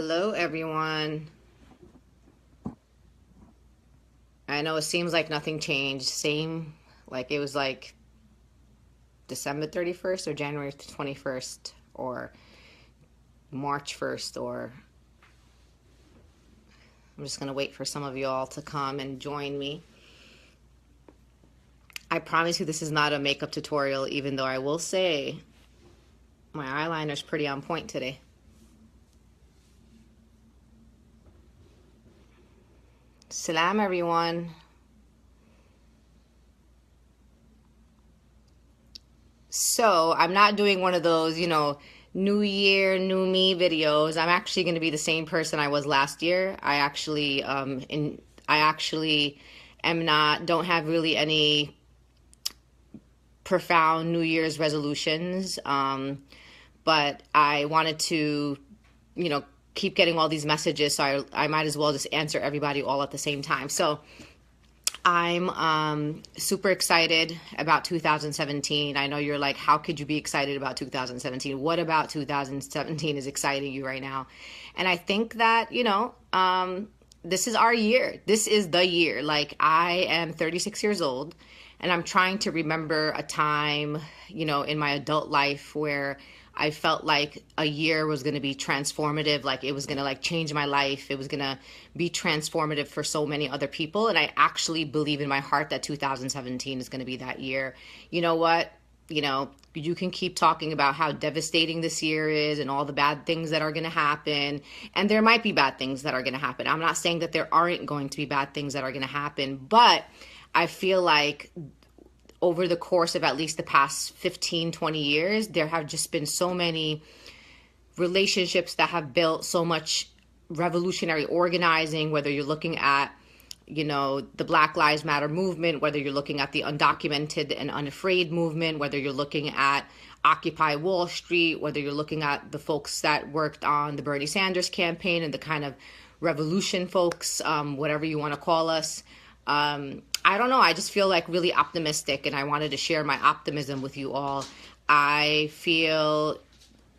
Hello, everyone. I know it seems like nothing changed. Same, like it was like December 31st or January 21st or March 1st, or I'm just going to wait for some of you all to come and join me. I promise you this is not a makeup tutorial, even though I will say my eyeliner's pretty on point today. Salam, everyone. So I'm not doing one of those, new year, new me videos. I'm actually going to be the same person I was last year. I actually am not, don't have really any profound New Year's resolutions. But I wanted to, keep getting all these messages, so I might as well just answer everybody all at the same time. So I'm super excited about 2017. I know you're like, how could you be excited about 2017? What about 2017 is exciting you right now? And I think that, this is our year. This is the year. Like, I am 36 years old, and I'm trying to remember a time, in my adult life where I felt like a year was going to be transformative, like it was going to like change my life. It was going to be transformative for so many other people. And I actually believe in my heart that 2017 is going to be that year. You know what? You can keep talking about how devastating this year is and all the bad things that are going to happen. And there might be bad things that are going to happen. I'm not saying that there aren't going to be bad things that are going to happen, but I feel like over the course of at least the past 15, 20 years, there have just been so many relationships that have built so much revolutionary organizing, whether you're looking at, the Black Lives Matter movement, whether you're looking at the undocumented and unafraid movement, whether you're looking at Occupy Wall Street, whether you're looking at the folks that worked on the Bernie Sanders campaign and the kind of revolution folks, whatever you want to call us. I don't know. I just feel like really optimistic, and I wanted to share my optimism with you all. I feel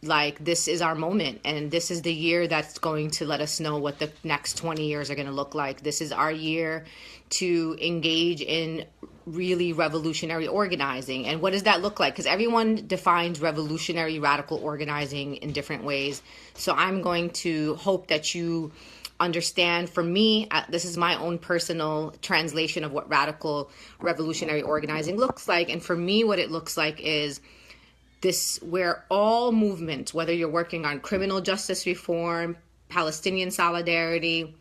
like this is our moment, and this is the year that's going to let us know what the next 20 years are going to look like. This is our year to engage in really revolutionary organizing. And what does that look like? Because everyone defines revolutionary radical organizing in different ways. So I'm going to hope that you understand. For me, this is my own personal translation of what radical revolutionary organizing looks like. And for me, what it looks like is this, where all movements, whether you're working on criminal justice reform, Palestinian solidarity,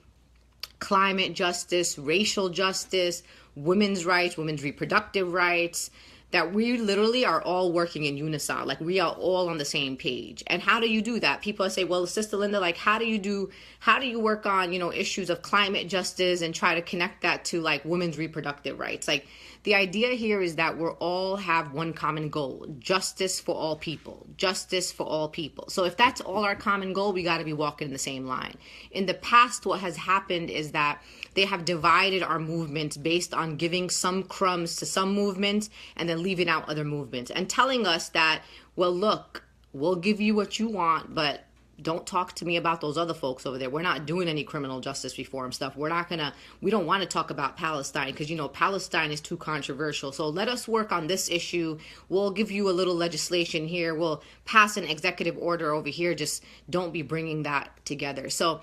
climate justice, racial justice, women's rights, women's reproductive rights, that we literally are all working in unison. Like, we are all on the same page. And how do you do that? People say, well, Sister Linda, like, how do you work on, issues of climate justice and try to connect that to like women's reproductive rights? Like, the idea here is that we're all have one common goal: justice for all people, justice for all people. So if that's all our common goal, we got to be walking in the same line. In the past, what has happened is that they have divided our movements based on giving some crumbs to some movements and then leaving out other movements, and telling us that, well, look, we'll give you what you want, but don't talk to me about those other folks over there. We're not doing any criminal justice reform stuff. We don't want to talk about Palestine because, Palestine is too controversial. So let us work on this issue. We'll give you a little legislation here. We'll pass an executive order over here. Just don't be bringing that together. So,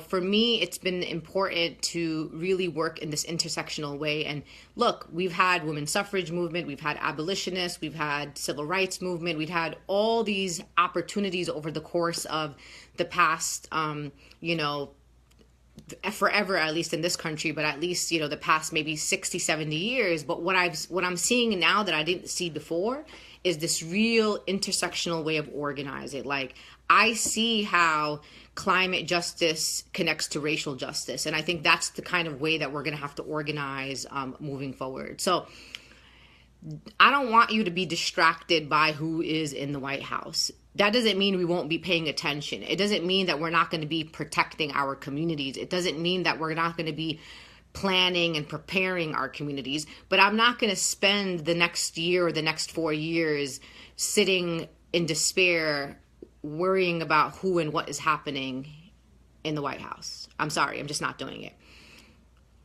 for me, it's been important to really work in this intersectional way. And look, we've had women's suffrage movement, we've had abolitionists, we've had civil rights movement, we've had all these opportunities over the course of the past, forever, at least in this country, but at least, the past maybe 60, 70 years. But what I'm seeing now that I didn't see before is this real intersectional way of organizing. Like, I see how climate justice connects to racial justice. And I think that's the kind of way that we're going to have to organize moving forward. So I don't want you to be distracted by who is in the White House. That doesn't mean we won't be paying attention. It doesn't mean that we're not going to be protecting our communities. It doesn't mean that we're not going to be planning and preparing our communities. But I'm not going to spend the next year or the next 4 years sitting in despair, worrying about who and what is happening in the White House. I'm sorry, I'm just not doing it.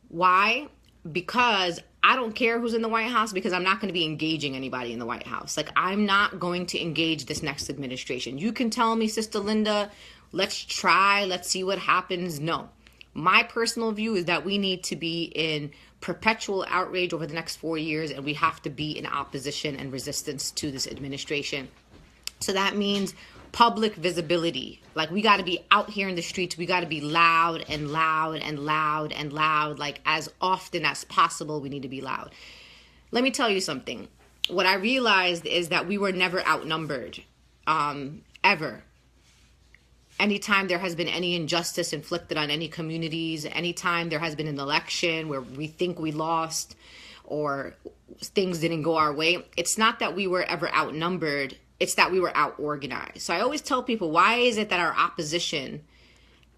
Why? Because I don't care who's in the White House, because I'm not going to be engaging anybody in the White House. Like, I'm not going to engage this next administration. You can tell me, Sister Linda, let's try, let's see what happens. No. My personal view is that we need to be in perpetual outrage over the next 4 years, and we have to be in opposition and resistance to this administration. So that means public visibility. Like, we got to be out here in the streets. We got to be loud and loud and loud and loud. Like, as often as possible, we need to be loud. Let me tell you something. What I realized is that we were never outnumbered, ever. Anytime there has been any injustice inflicted on any communities, anytime there has been an election where we think we lost or things didn't go our way, it's not that we were ever outnumbered. It's that we were out-organized. So I always tell people, why is it that our opposition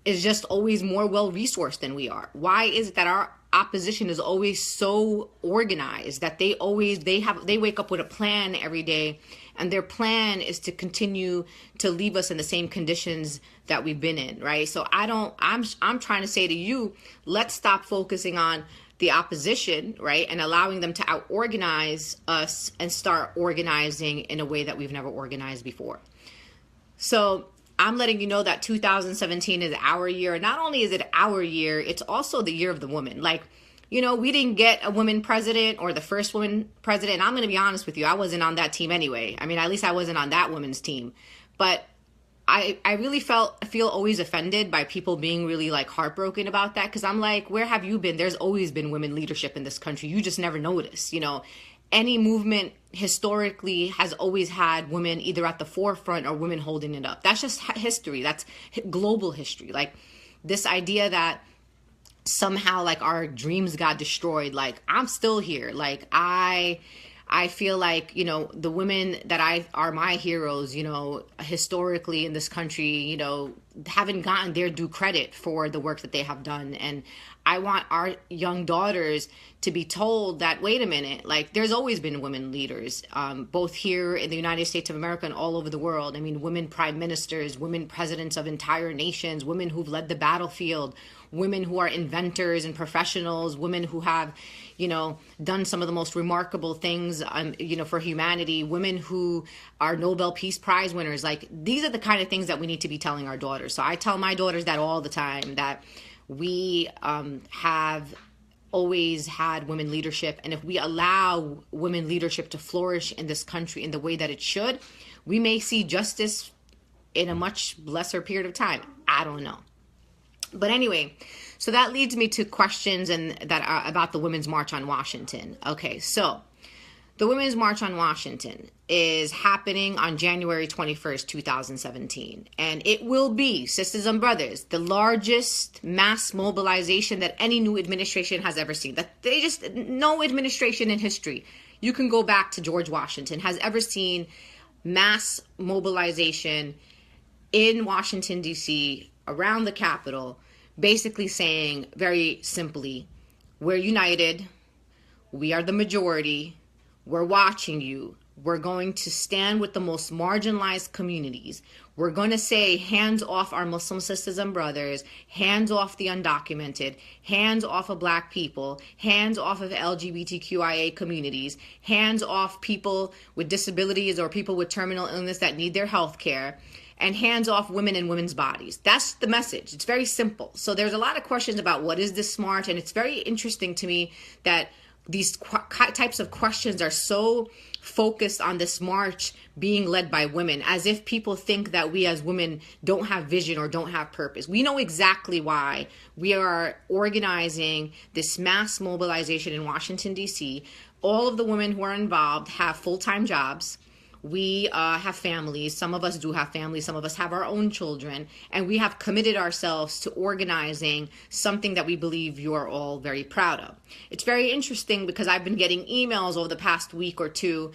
is just always more well-resourced than we are? Why is it that our opposition is always so organized that they wake up with a plan every day, and their plan is to continue to leave us in the same conditions that we've been in, right? So I'm trying to say to you, let's stop focusing on the opposition, right, and allowing them to out-organize us and start organizing in a way that we've never organized before. So I'm letting you know that 2017 is our year. Not only is it our year, it's also the year of the woman. Like, you know, we didn't get a woman president or the first woman president. I'm going to be honest with you. I wasn't on that team anyway. I mean, at least I wasn't on that woman's team. But I really feel always offended by people being really like heartbroken about that. Because I'm like, where have you been? There's always been women leadership in this country. You just never notice, you know. Any movement historically has always had women either at the forefront or women holding it up. That's just history. That's global history. Like, this idea that somehow like our dreams got destroyed. Like, I'm still here. Like, I feel like, you know, the women that are my heroes, you know, historically in this country, you know, haven't gotten their due credit for the work that they have done. And I want our young daughters to be told that, wait a minute, like, there's always been women leaders, both here in the United States of America and all over the world. I mean, women prime ministers, women presidents of entire nations, women who've led the battlefield, women who are inventors and professionals, women who have, you know, done some of the most remarkable things, you know, for humanity, women who are Nobel Peace Prize winners. Like, these are the kind of things that we need to be telling our daughters. So I tell my daughters that all the time, that we have always had women leadership. And if we allow women leadership to flourish in this country in the way that it should, we may see justice in a much lesser period of time. I don't know. But anyway, so that leads me to questions about the Women's March on Washington. Okay, so the Women's March on Washington is happening on January 21st, 2017. And it will be, sisters and brothers, the largest mass mobilization that any new administration has ever seen. No administration in history, you can go back to George Washington, has ever seen mass mobilization in Washington, D.C., around the Capitol, basically saying very simply, we're united, we are the majority, we're watching you, we're going to stand with the most marginalized communities, we're going to say hands off our Muslim sisters and brothers, hands off the undocumented, hands off of Black people, hands off of LGBTQIA communities, hands off people with disabilities or people with terminal illness that need their health care, and hands off women and women's bodies. That's the message. It's very simple. So there's a lot of questions about what is this march, and it's very interesting to me that these types of questions are so focused on this march being led by women, as if people think that we as women don't have vision or don't have purpose. We know exactly why we are organizing this mass mobilization in Washington, D.C. All of the women who are involved have full-time jobs. We have families. Some of us do have families. Some of us have our own children. And we have committed ourselves to organizing something that we believe you are all very proud of. It's very interesting because I've been getting emails over the past week or two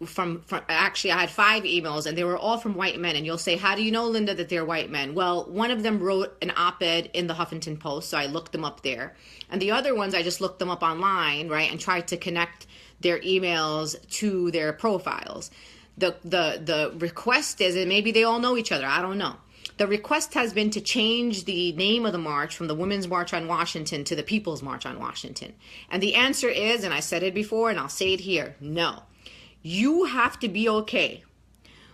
from actually, I had 5 emails, and they were all from white men. And you'll say, how do you know, Linda, that they're white men? Well, one of them wrote an op-ed in the Huffington Post, so I looked them up there. And the other ones, I just looked them up online, right, and tried to connect their emails to their profiles. The request is, and maybe they all know each other, I don't know, The request has been to change the name of the march from the Women's March on Washington to the People's March on Washington. And the answer is, and I said it before and I'll say it here, no. You have to be okay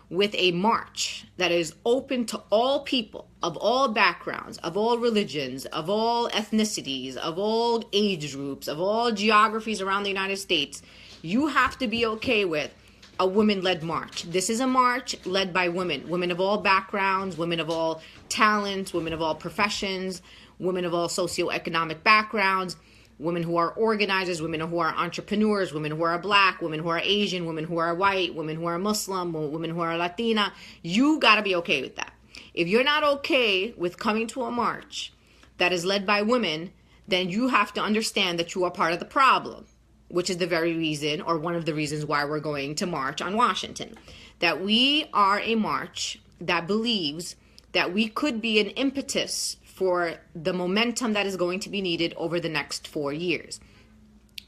with a march that is open to all people of all backgrounds, of all religions, of all ethnicities, of all age groups, of all geographies around the United States. You have to be okay with a women-led march. This is a march led by women, women of all backgrounds, women of all talents, women of all professions, women of all socioeconomic backgrounds, women who are organizers, women who are entrepreneurs, women who are Black, women who are Asian, women who are white, women who are Muslim, women who are Latina. You got to be okay with that. If you're not okay with coming to a march that is led by women, then you have to understand that you are part of the problem, which is the very reason, or one of the reasons why we're going to march on Washington. That we are a march that believes that we could be an impetus for the momentum that is going to be needed over the next 4 years.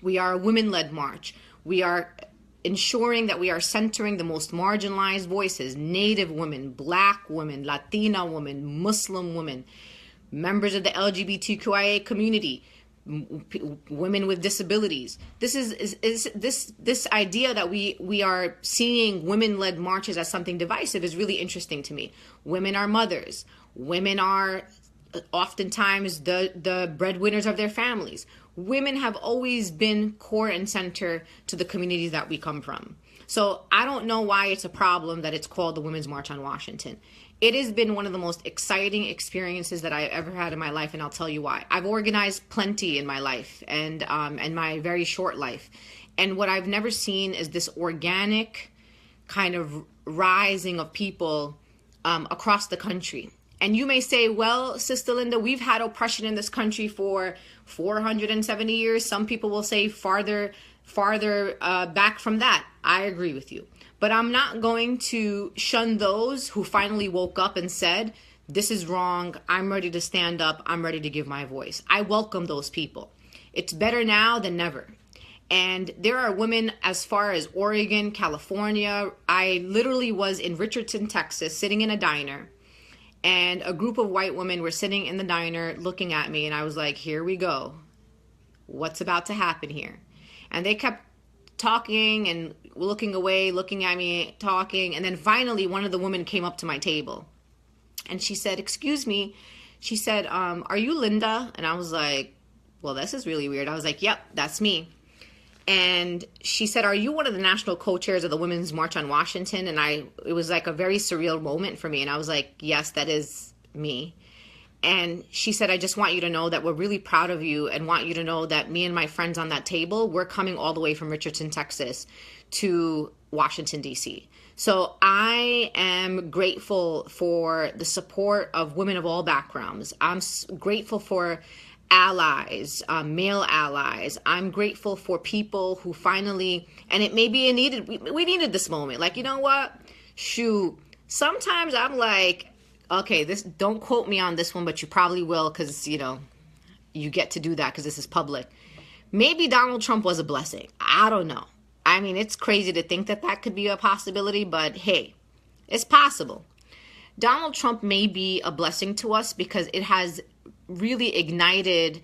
We are a women-led march. We are ensuring that we are centering the most marginalized voices, Native women, Black women, Latina women, Muslim women, members of the LGBTQIA community, women with disabilities. This idea that we are seeing women-led marches as something divisive is really interesting to me. Women are mothers. Women are oftentimes the breadwinners of their families. Women have always been core and center to the communities that we come from. So I don't know why it's a problem that it's called the Women's March on Washington. It has been one of the most exciting experiences that I've ever had in my life, and I'll tell you why. I've organized plenty in my life and my very short life. And what I've never seen is this organic kind of rising of people across the country. And you may say, well, Sister Linda, we've had oppression in this country for 470 years. Some people will say farther back from that. I agree with you. But I'm not going to shun those who finally woke up and said, this is wrong. I'm ready to stand up. I'm ready to give my voice. I welcome those people. It's better now than never. And there are women as far as Oregon, California. I literally was in Richardson, Texas, sitting in a diner. And a group of white women were sitting in the diner looking at me. And I was like, here we go. What's about to happen here? And they kept talking and looking away, looking at me, talking. And then finally, one of the women came up to my table. And she said, excuse me. She said, are you Linda? And I was like, well, this is really weird. I was like, yep, that's me. And she said, are you one of the national co-chairs of the Women's March on Washington? And it was like a very surreal moment for me. And I was like, yes, that is me. And she said, I just want you to know that we're really proud of you and want you to know that me and my friends on that table, we're coming all the way from Richardson, Texas to Washington, D.C. So I am grateful for the support of women of all backgrounds. I'm grateful for allies, male allies. I'm grateful for people who finally, and it may be we needed this moment. Like, you know what? Shoot. Sometimes I'm like, okay, don't quote me on this one, but you probably will because, you get to do that because this is public. Maybe Donald Trump was a blessing. I don't know. I mean, it's crazy to think that could be a possibility, but hey, it's possible. Donald Trump may be a blessing to us because it has really ignited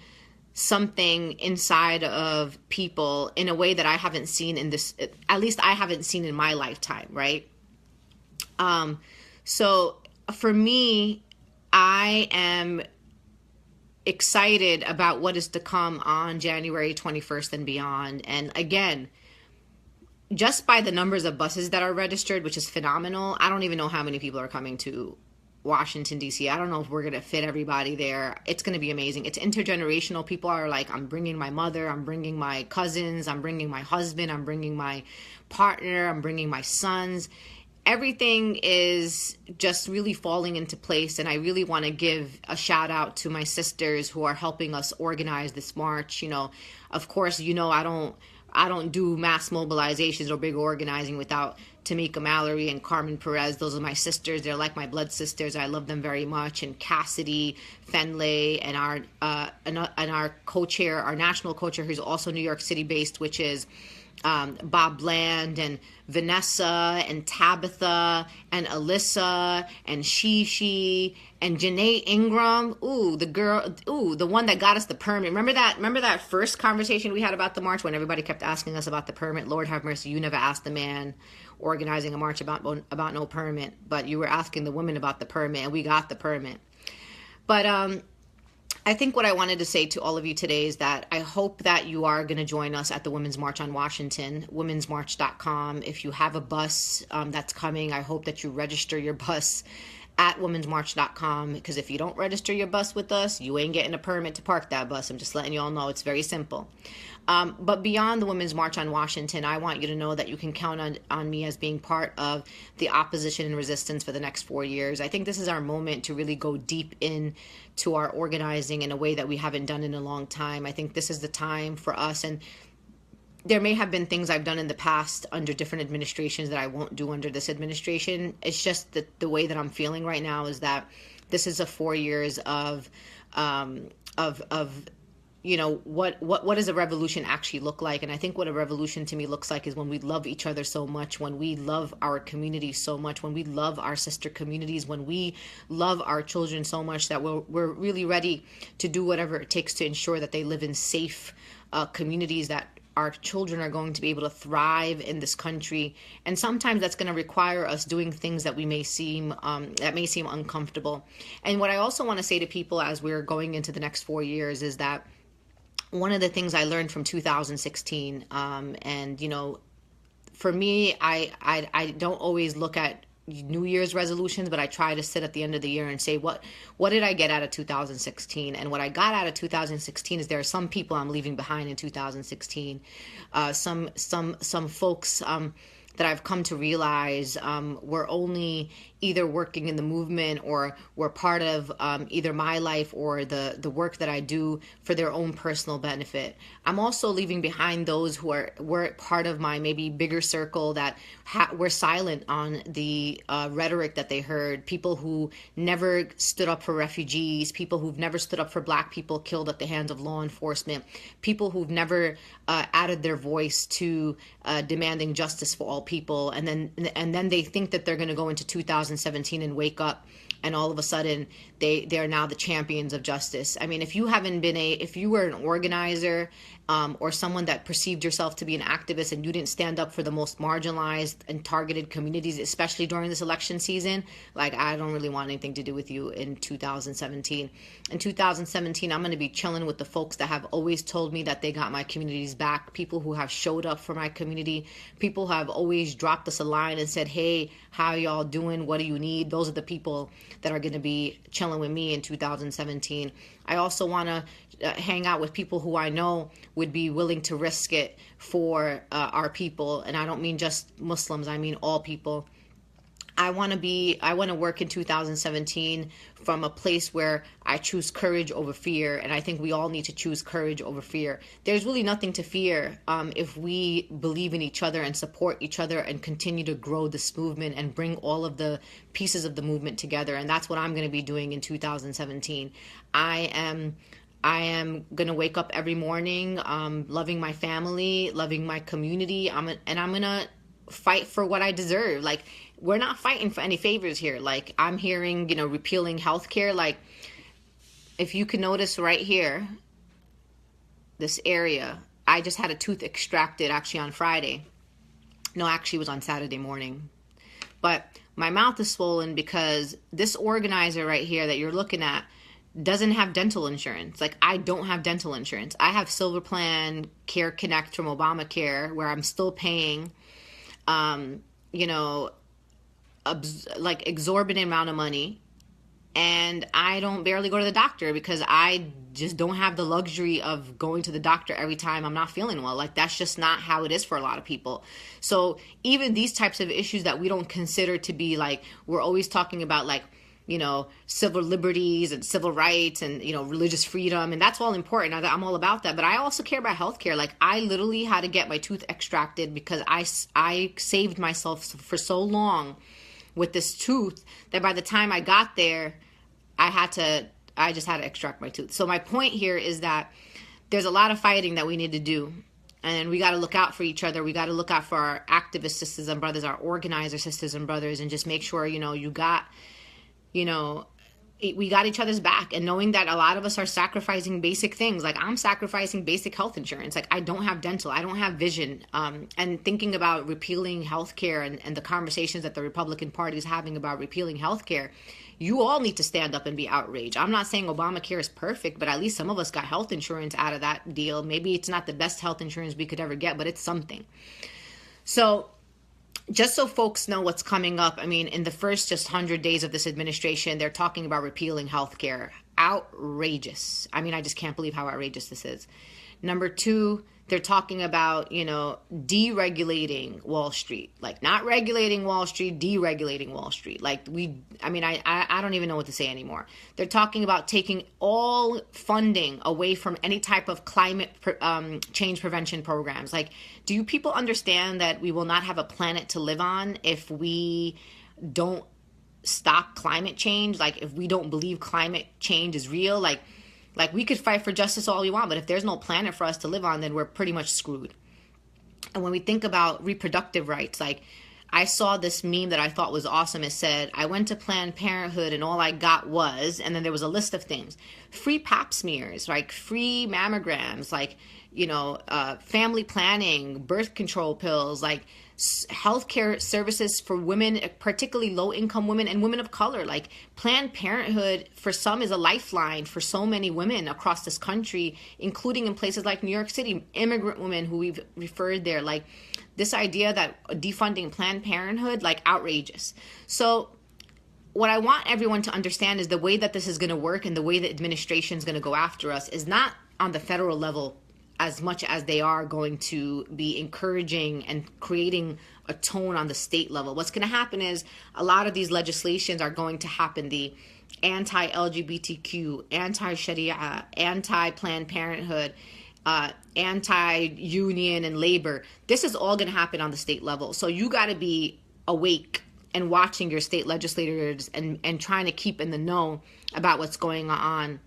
something inside of people in a way that I haven't seen at least I haven't seen in my lifetime, right? So for me, I am excited about what is to come on January 21st and beyond. And again, just by the numbers of buses that are registered, which is phenomenal, I don't even know how many people are coming to Washington, D.C. I don't know if we're going to fit everybody there. It's going to be amazing. It's intergenerational. People are like, I'm bringing my mother, I'm bringing my cousins, I'm bringing my husband, I'm bringing my partner, I'm bringing my sons. Everything is just really falling into place. And I really want to give a shout out to my sisters who are helping us organize this march. Of course, I don't do mass mobilizations or big organizing without Tamika Mallory and Carmen Perez. Those are my sisters. They're like my blood sisters. I love them very much. And Cassidy Fenley and our co-chair, our national co-chair, who's also New York City based, which is Bob Bland and Vanessa and Tabitha and Alyssa and Shishi and Janae Ingram. Ooh, the girl. Ooh, the one that got us the permit. Remember that? Remember that first conversation we had about the march when everybody kept asking us about the permit? Lord have mercy, you never asked the man organizing a march about no permit, but you were asking the women about the permit, and we got the permit. But I think what I wanted to say to all of you today is that I hope that you are going to join us at the Women's March on Washington, womensmarch.com. If you have a bus that's coming, I hope that you register your bus at womensmarch.com, because if you don't register your bus with us, you ain't getting a permit to park that bus. I'm just letting you all know it's very simple. But beyond the Women's March on Washington, I want you to know that you can count on me as being part of the opposition and resistance for the next 4 years. I think this is our moment to really go deep into our organizing in a way that we haven't done in a long time. I think this is the time for us, and there may have been things I've done in the past under different administrations that I won't do under this administration. It's just that the way that I'm feeling right now is that this is a 4 years of you know, what does a revolution actually look like? And I think what a revolution to me looks like is when we love each other so much, when we love our community so much, when we love our sister communities, when we love our children so much that we're really ready to do whatever it takes to ensure that they live in safe communities, that our children are going to be able to thrive in this country. And sometimes that's going to require us doing things that may seem uncomfortable. And what I also want to say to people as we're going into the next 4 years is that one of the things I learned from 2016, and you know, for me, I don't always look at New Year's resolutions, but I try to sit at the end of the year and say, what did I get out of 2016? And what I got out of 2016 is there are some people I'm leaving behind in 2016. Some folks that I've come to realize were only either working in the movement or were part of either my life or the work that I do for their own personal benefit. I'm also leaving behind those who were part of my maybe bigger circle that were silent on the rhetoric that they heard. People who never stood up for refugees, people who've never stood up for Black people killed at the hands of law enforcement, people who've never added their voice to demanding justice for all people, and then they think that they're going to go into 2017 and wake up and all of a sudden they are now the champions of justice. I mean, if you were an organizer or someone that perceived yourself to be an activist and you didn't stand up for the most marginalized and targeted communities, especially during this election season, like, I don't really want anything to do with you in 2017. In 2017, I'm going to be chilling with the folks that have always told me that they got my communities back, people who have showed up for my community, people who have always dropped us a line and said, hey, how y'all doing? What do you need? Those are the people that are going to be chilling with me in 2017. I also want to hang out with people who I know would be willing to risk it for our people. And I don't mean just Muslims, I mean all people. I want to work in 2017 from a place where I choose courage over fear. And I think we all need to choose courage over fear. There's really nothing to fear if we believe in each other and support each other and continue to grow this movement and bring all of the pieces of the movement together. And that's what I'm going to be doing in 2017. I am going to wake up every morning loving my family, loving my community, and I'm going to fight for what I deserve. Like, we're not fighting for any favors here. Like, I'm hearing, repealing healthcare. Like, if you can notice right here, this area, I just had a tooth extracted actually on Friday. No, actually it was on Saturday morning. But my mouth is swollen because this organizer right here that you're looking at doesn't have dental insurance. Like, I don't have dental insurance. I have Silver Plan, Care Connect from Obamacare, where I'm still paying, like exorbitant amount of money, and I don't barely go to the doctor because I just don't have the luxury of going to the doctor every time I'm not feeling well. Like, that's just not how it is for a lot of people. So even these types of issues that we don't consider to be, like, we're always talking about, like, civil liberties and civil rights and, religious freedom. And that's all important. I'm all about that. But I also care about healthcare. Like, I literally had to get my tooth extracted because I saved myself for so long with this tooth that by the time I got there, I just had to extract my tooth. So my point here is that there's a lot of fighting that we need to do. And we got to look out for each other. We got to look out for our activist sisters and brothers, our organizer sisters and brothers, and just make sure, you know, we got each other's back. And knowing that a lot of us are sacrificing basic things, like I'm sacrificing basic health insurance. Like I don't have dental, I don't have vision. And thinking about repealing healthcare and the conversations that the Republican Party is having about repealing healthcare, you all need to stand up and be outraged. I'm not saying Obamacare is perfect, but at least some of us got health insurance out of that deal. Maybe it's not the best health insurance we could ever get, but it's something. So just so folks know what's coming up, I mean, in the first just 100 days of this administration, they're talking about repealing healthcare. Outrageous. I mean, I just can't believe how outrageous this is. Number two, they're talking about, deregulating Wall Street, like not regulating Wall Street, deregulating Wall Street. I don't even know what to say anymore. They're talking about taking all funding away from any type of climate change prevention programs. Like, do you people understand that we will not have a planet to live on if we don't stop climate change? Like, if we don't believe climate change is real, like we could fight for justice all we want, but if there's no planet for us to live on, then we're pretty much screwed. And when we think about reproductive rights, like I saw this meme that I thought was awesome. It said, I went to Planned Parenthood and all I got was, and then there was a list of things, free pap smears, like free mammograms, like, family planning, birth control pills, like healthcare services for women, particularly low-income women and women of color. Like Planned Parenthood, for some, is a lifeline for so many women across this country, including in places like New York City, immigrant women who we've referred there. Like this idea that defunding Planned Parenthood, like outrageous. So what I want everyone to understand is the way that this is going to work and the way the administration is going to go after us is not on the federal level as much as they are going to be encouraging and creating a tone on the state level. What's going to happen is a lot of these legislations are going to happen. The anti-LGBTQ, anti-Sharia, anti-Planned Parenthood, anti-union and labor. This is all going to happen on the state level. So you got to be awake and watching your state legislators and trying to keep in the know about what's going on.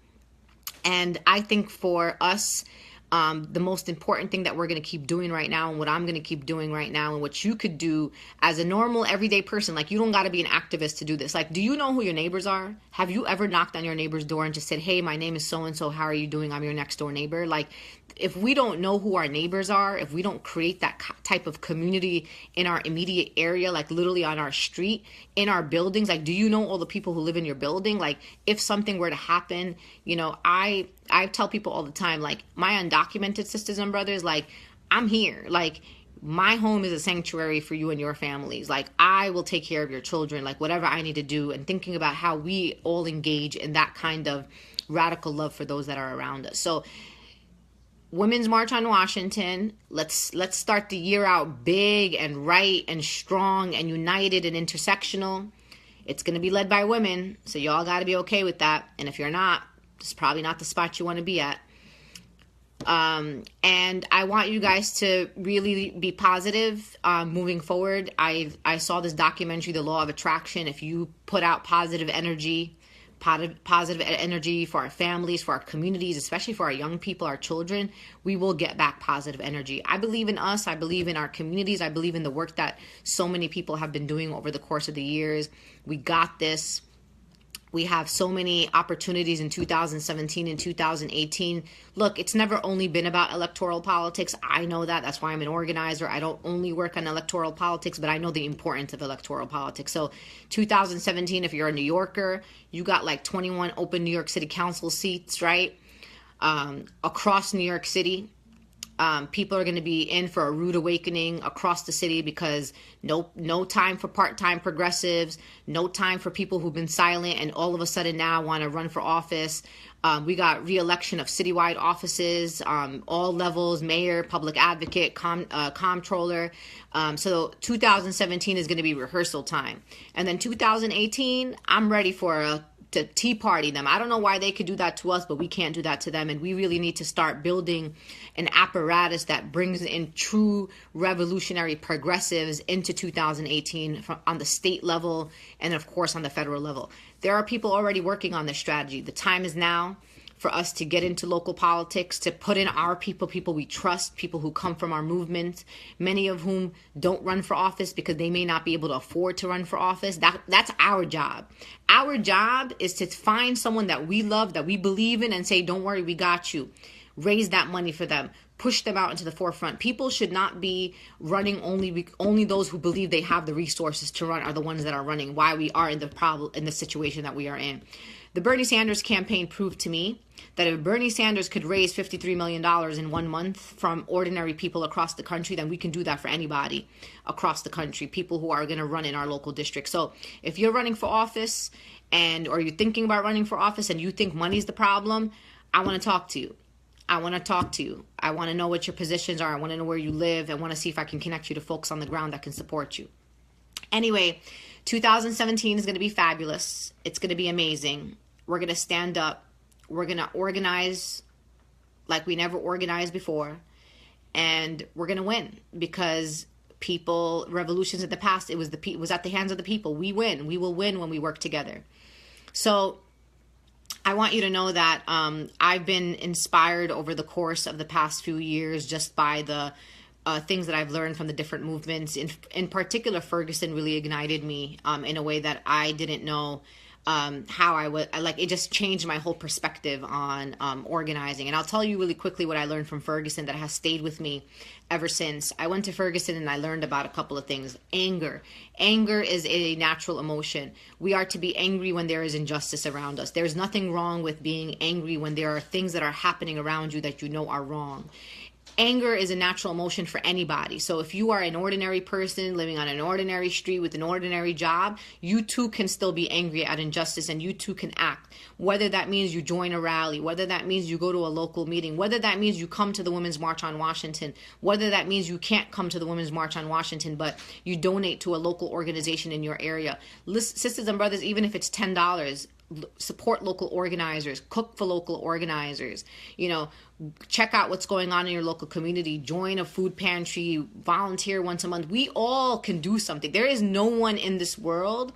And I think for us, the most important thing that we're going to keep doing right now, and what I'm going to keep doing right now, and what you could do as a normal everyday person, like you don't got to be an activist to do this. Like, do you know who your neighbors are? Have you ever knocked on your neighbor's door and just said, hey, my name is so-and-so, how are you doing? I'm your next door neighbor. Like, if we don't know who our neighbors are, if we don't create that type of community in our immediate area, like literally on our street, in our buildings, like, do you know all the people who live in your building? Like, if something were to happen, I tell people all the time, like, my undocumented sisters and brothers, like, I'm here. Like, my home is a sanctuary for you and your families. Like, I will take care of your children, like, whatever I need to do, and thinking about how we all engage in that kind of radical love for those that are around us. So, Women's March on Washington. Let's start the year out big and right and strong and united and intersectional. It's going to be led by women, so y'all got to be okay with that. And if you're not, it's probably not the spot you want to be at. And I want you guys to really be positive moving forward. I saw this documentary, The Law of Attraction. If you put out positive energy for our families, for our communities, especially for our young people, our children, we will get back positive energy. I believe in us. I believe in our communities. I believe in the work that so many people have been doing over the course of the years. We got this. We have so many opportunities in 2017 and 2018. Look, it's never only been about electoral politics. I know that. That's why I'm an organizer. I don't only work on electoral politics, but I know the importance of electoral politics. So 2017, if you're a New Yorker, you got like 21 open New York City Council seats, right? Across New York City. People are going to be in for a rude awakening across the city because no time for part-time progressives, no time for people who've been silent and all of a sudden now want to run for office. We got re-election of citywide offices, all levels, mayor, public advocate, comptroller. So 2017 is going to be rehearsal time. And then 2018, I'm ready for to Tea Party them. I don't know why they could do that to us, but we can't do that to them. And we really need to start building an apparatus that brings in true revolutionary progressives into 2018 on the state level and, of course, on the federal level. There are people already working on this strategy. The time is now for us to get into local politics, to put in our people, people we trust, people who come from our movement, many of whom don't run for office because they may not be able to afford to run for office. That's our job. Our job is to find someone that we love, that we believe in, and say, don't worry, we got you. Raise that money for them. Push them out into the forefront. People should not be running. Only those who believe they have the resources to run are the ones that are running. Why we are in the situation that we are in. The Bernie Sanders campaign proved to me that if Bernie Sanders could raise $53 million in 1 month from ordinary people across the country, then we can do that for anybody across the country, people who are going to run in our local district. So if you're running for office or you're thinking about running for office and you think money's the problem, I want to talk to you. I want to talk to you. I want to know what your positions are. I want to know where you live. I want to see if I can connect you to folks on the ground that can support you. Anyway, 2017 is going to be fabulous. It's going to be amazing. We're going to stand up. We're going to organize like we never organized before. And we're going to win because revolutions in the past, it was at the hands of the people. We win. We will win when we work together. So I want you to know that I've been inspired over the course of the past few years just by the things that I've learned from the different movements. In particular, Ferguson really ignited me in a way that I didn't know how I would. It just changed my whole perspective on organizing. And I'll tell you really quickly what I learned from Ferguson that has stayed with me ever since. I went to Ferguson and I learned about a couple of things. Anger. Anger is a natural emotion. We are to be angry when there is injustice around us. There's nothing wrong with being angry when there are things that are happening around you that you know are wrong. Anger is a natural emotion for anybody. So if you are an ordinary person living on an ordinary street with an ordinary job, you too can still be angry at injustice and you too can act. Whether that means you join a rally, whether that means you go to a local meeting, whether that means you come to the Women's March on Washington, whether that means you can't come to the Women's March on Washington, but you donate to a local organization in your area. Sisters and brothers, even if it's $10, support local organizers, cook for local organizers, check out what's going on in your local community, join a food pantry, volunteer once a month. We all can do something. There is no one in this world,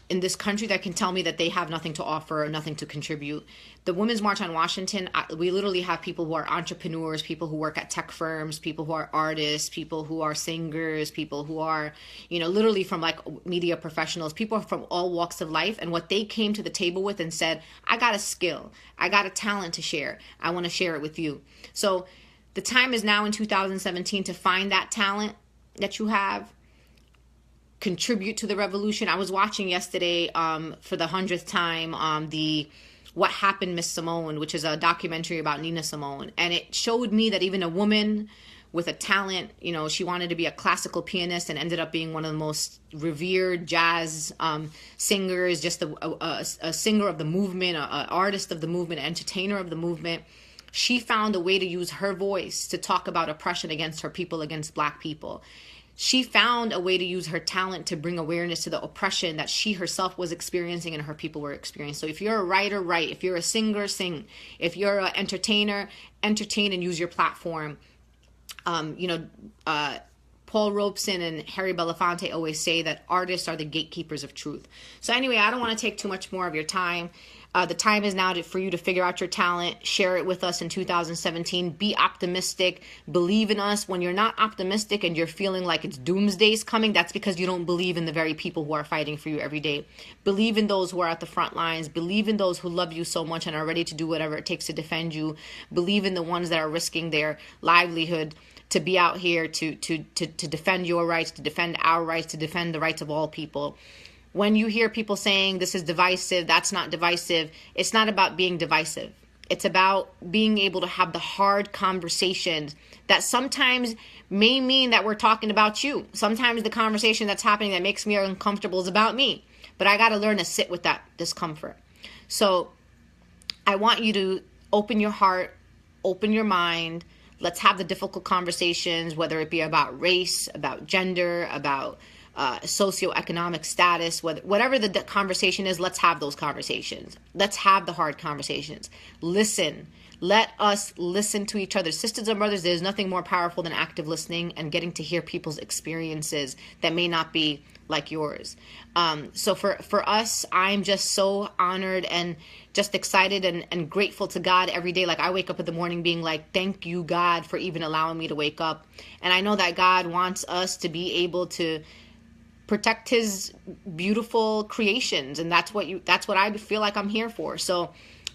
in this country, that can tell me that they have nothing to offer or nothing to contribute. The Women's March on Washington, we literally have people who are entrepreneurs, people who work at tech firms, people who are artists, people who are singers, people who are, literally from media professionals, people from all walks of life. And what they came to the table with and said, I got a skill, I got a talent to share. I want to share it with you. So the time is now in 2017 to find that talent that you have. Contribute to the revolution. I was watching yesterday for the 100th time the What Happened, Miss Simone, which is a documentary about Nina Simone. And it showed me that even a woman with a talent, she wanted to be a classical pianist and ended up being one of the most revered jazz singers, just a singer of the movement, an artist of the movement, an entertainer of the movement. She found a way to use her voice to talk about oppression against her people, against Black people. She found a way to use her talent to bring awareness to the oppression that she herself was experiencing and her people were experiencing. So if you're a writer, write. If you're a singer, sing. If you're an entertainer, entertain and use your platform. Paul Robeson and Harry Belafonte always say that artists are the gatekeepers of truth. So anyway, I don't want to take too much more of your time. The time is now for you to figure out your talent, share it with us in 2017. Be optimistic, believe in us. When you're not optimistic and you're feeling like it's doomsday's coming, that's because you don't believe in the very people who are fighting for you every day. Believe in those who are at the front lines. Believe in those who love you so much and are ready to do whatever it takes to defend you. Believe in the ones that are risking their livelihood to be out here to defend your rights, to defend our rights, to defend the rights of all people. When you hear people saying this is divisive, that's not divisive, it's not about being divisive. It's about being able to have the hard conversations that sometimes may mean that we're talking about you. Sometimes the conversation that's happening that makes me uncomfortable is about me. But I got to learn to sit with that discomfort. So I want you to open your heart, open your mind. Let's have the difficult conversations, whether it be about race, about gender, about socioeconomic status, whatever the conversation is, let's have those conversations. Let's have the hard conversations. Listen Let us listen to each other. Sisters and brothers, there's nothing more powerful than active listening and getting to hear people's experiences that may not be like yours. So for us, I'm just so honored and just excited and grateful to God every day. Like, I wake up in the morning being like, thank you, God, for even allowing me to wake up. And I know that God wants us to be able to protect his beautiful creations, and that's what I feel like I'm here for. So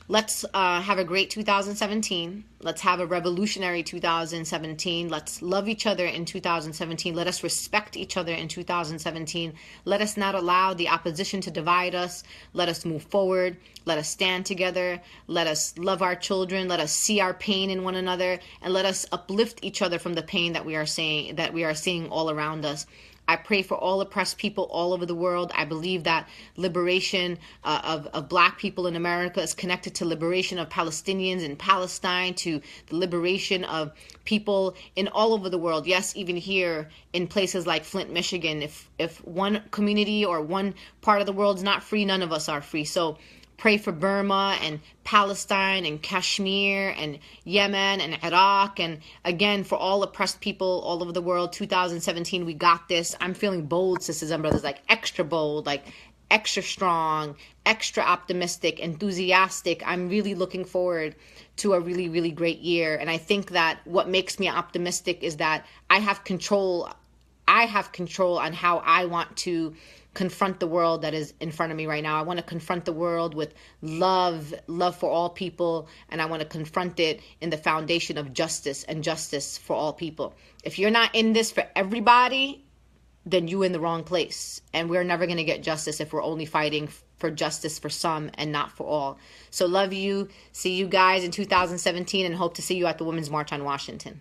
let's have a great 2017. Let's have a revolutionary 2017. Let's love each other in 2017. Let us respect each other in 2017. Let us not allow the opposition to divide us. Let us move forward. Let us stand together. Let us love our children. Let us see our pain in one another, and let us uplift each other from the pain that we are seeing all around us. I pray for all oppressed people all over the world. I believe that liberation of black people in America is connected to liberation of Palestinians in Palestine, to the liberation of people in all over the world. Yes, even here in places like Flint, Michigan. If one community or one part of the world is not free, none of us are free. So pray for Burma and Palestine and Kashmir and Yemen and Iraq, and again for all oppressed people all over the world. 2017, we got this. I'm feeling bold, sisters and brothers, like extra bold, like extra strong, extra optimistic, enthusiastic. I'm really looking forward to a really, really great year. And I think that what makes me optimistic is that I have control on how I want to confront the world that is in front of me right now. I want to confront the world with love for all people, and I want to confront it in the foundation of justice and justice for all people. If you're not in this for everybody, then you're in the wrong place, and we're never going to get justice if we're only fighting for justice for some and not for all. So love you. See you guys in 2017, and hope to see you at the Women's March on Washington.